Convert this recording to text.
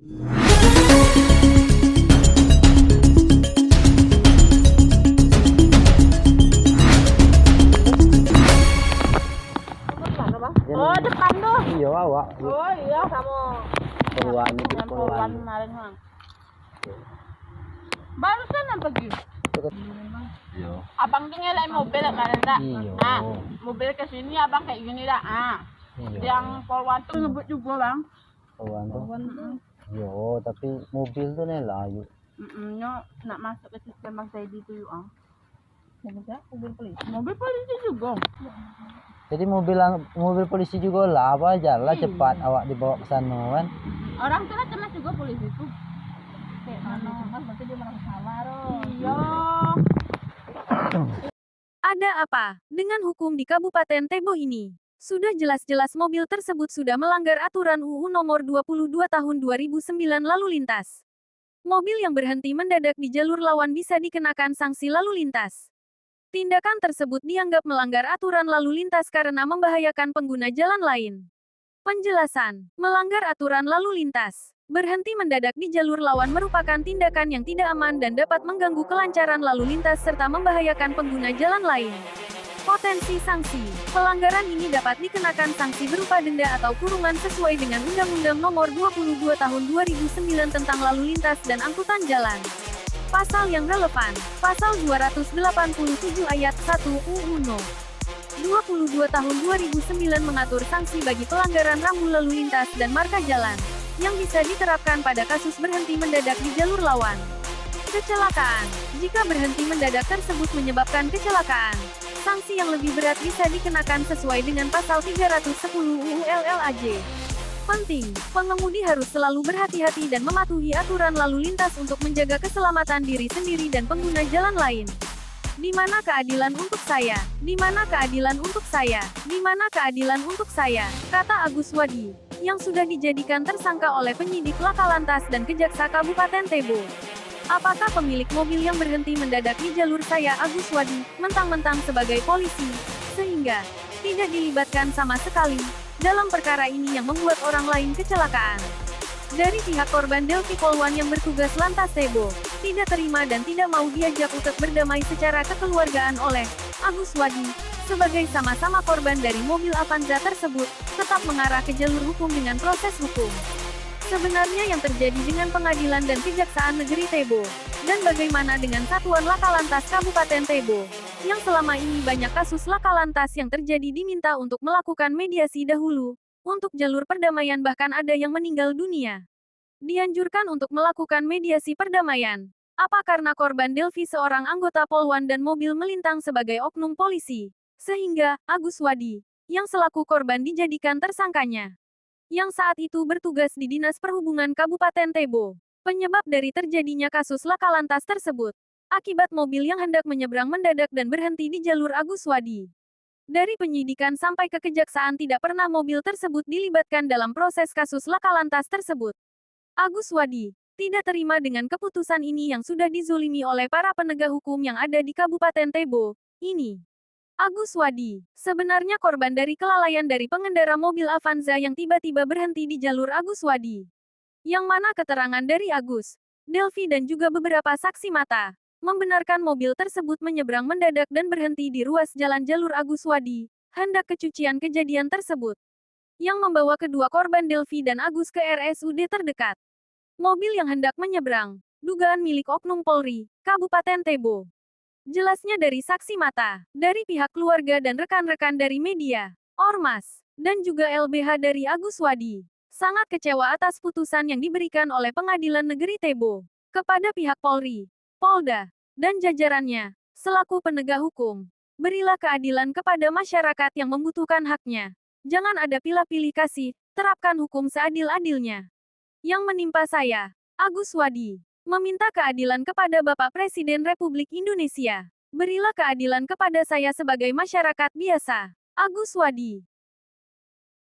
Mana bang? Yan. Oh depan tuh. Iya awak. Oh iya sama. Poluan itu Yang poluan. poluan kemarin bang. Barusan yang pergi. Iya. Abang tuh nyalain mobil kemarin tak? Iya. Nah, mobil kesini abang kayak gini dah. Iya. Yang poluan tuh ngebut juga bang. Poluan tuh. Poluan. Iya, tapi mobil tuh nih layu. Nyok nak masuk ke sistem bang Teddy tuh yuk mobil polisi. Mobil polisi juga. Jadi mobil polisi juga lah, apa aja lah cepat awak dibawa ke sana kan. Orang tuh macam juga polisi tuh. Kayak mana? Kan berarti dia merasa salah loh. Iya. Ada apa dengan hukum di Kabupaten Tebo ini? Sudah jelas-jelas mobil tersebut sudah melanggar aturan UU nomor 22 tahun 2009 lalu lintas. Mobil yang berhenti mendadak di jalur lawan bisa dikenakan sanksi lalu lintas. Tindakan tersebut dianggap melanggar aturan lalu lintas karena membahayakan pengguna jalan lain. Penjelasan: melanggar aturan lalu lintas, berhenti mendadak di jalur lawan merupakan tindakan yang tidak aman dan dapat mengganggu kelancaran lalu lintas serta membahayakan pengguna jalan lain. Potensi sanksi: pelanggaran ini dapat dikenakan sanksi berupa denda atau kurungan sesuai dengan Undang-Undang Nomor 22 Tahun 2009 tentang Lalu Lintas dan Angkutan Jalan. Pasal yang relevan, Pasal 287 Ayat 1 UU No. 22 Tahun 2009 mengatur sanksi bagi pelanggaran rambu lalu lintas dan marka jalan, yang bisa diterapkan pada kasus berhenti mendadak di jalur lawan. Kecelakaan: jika berhenti mendadak tersebut menyebabkan kecelakaan, sanksi yang lebih berat bisa dikenakan sesuai dengan Pasal 310 UU LLAJ. Penting, pengemudi harus selalu berhati-hati dan mematuhi aturan lalu lintas untuk menjaga keselamatan diri sendiri dan pengguna jalan lain. Di mana keadilan untuk saya? Di mana keadilan untuk saya? Di mana keadilan untuk saya? Kata Agus Wadi, yang sudah dijadikan tersangka oleh penyidik Laka Lantas dan Kejaksa Kabupaten Tebo. Apakah pemilik mobil yang berhenti mendadak di jalur saya, Agus Wadi, mentang-mentang sebagai polisi, sehingga tidak dilibatkan sama sekali dalam perkara ini yang membuat orang lain kecelakaan? Dari pihak korban Delvi Polwan yang bertugas Lantas Tebo, tidak terima dan tidak mau diajak untuk berdamai secara kekeluargaan oleh Agus Wadi, sebagai sama-sama korban dari mobil Avanza tersebut, tetap mengarah ke jalur hukum dengan proses hukum. Sebenarnya yang terjadi dengan pengadilan dan Kejaksaan Negeri Tebo, dan bagaimana dengan Satuan Laka Lantas Kabupaten Tebo, yang selama ini banyak kasus laka lantas yang terjadi diminta untuk melakukan mediasi dahulu, untuk jalur perdamaian bahkan ada yang meninggal dunia. Dianjurkan untuk melakukan mediasi perdamaian. Apa karena korban Delvi seorang anggota Polwan dan mobil melintang sebagai oknum polisi, sehingga Agus Wadi, yang selaku korban dijadikan tersangkanya, yang saat itu bertugas di Dinas Perhubungan Kabupaten Tebo. Penyebab dari terjadinya kasus laka lantas tersebut akibat mobil yang hendak menyeberang mendadak dan berhenti di jalur Agus Wadi. Dari penyidikan sampai ke kejaksaan tidak pernah mobil tersebut dilibatkan dalam proses kasus laka lantas tersebut. Agus Wadi tidak terima dengan keputusan ini yang sudah dizulimi oleh para penegak hukum yang ada di Kabupaten Tebo ini. Agus Wadi sebenarnya korban dari kelalaian dari pengendara mobil Avanza yang tiba-tiba berhenti di jalur Agus Wadi. Yang mana keterangan dari Agus, Delvi dan juga beberapa saksi mata membenarkan mobil tersebut menyeberang mendadak dan berhenti di ruas jalan jalur Agus Wadi, hendak kecucian kejadian tersebut, yang membawa kedua korban Delvi dan Agus ke RSUD terdekat. Mobil yang hendak menyeberang, dugaan milik oknum Polri, Kabupaten Tebo. Jelasnya dari saksi mata, dari pihak keluarga dan rekan-rekan dari media, Ormas, dan juga LBH dari Agus Wadi, sangat kecewa atas putusan yang diberikan oleh Pengadilan Negeri Tebo kepada pihak Polri, Polda, dan jajarannya, selaku penegak hukum. Berilah keadilan kepada masyarakat yang membutuhkan haknya. Jangan ada pilih-pilih kasih, terapkan hukum seadil-adilnya. Yang menimpa saya, Agus Wadi, meminta keadilan kepada Bapak Presiden Republik Indonesia. Berilah keadilan kepada saya sebagai masyarakat biasa. Agus Wadi.